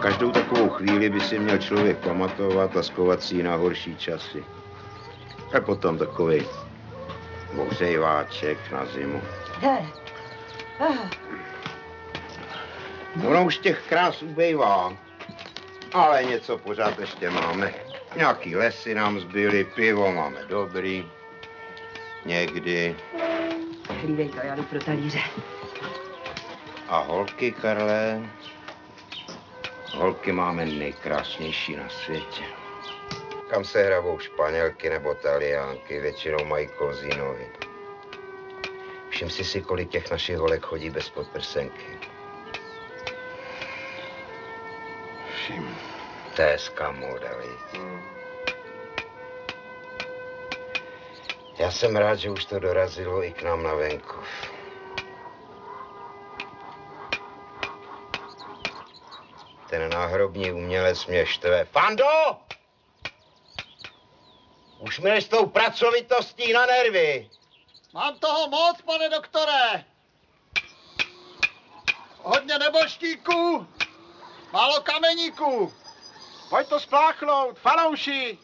Každou takovou chvíli by si měl člověk pamatovat a schovat si ji na horší časy. A potom takovej bouřejváček na zimu. Ono už těch krás ubejvá, ale něco pořád ještě máme. Nějaký lesy nám zbyly, pivo máme dobrý. Někdy. Hlídej to, já jdu pro talíře. A holky, Karle? Holky máme nejkrásnější na světě. Kam se hrabou Španělky nebo Taliánky, většinou mají kozí nohy. Všim si, kolik těch našich holek chodí bez podprsenky. Všim. To je hezká móda, viď? Já jsem rád, že už to dorazilo i k nám na venkov. Ten náhrobní umělec mě štve. Fando! Už mi s tou pracovitostí na nervy. Mám toho moc, pane doktore. Hodně nebožtíků, málo kameníků. Pojď to spláchnout, fanouši.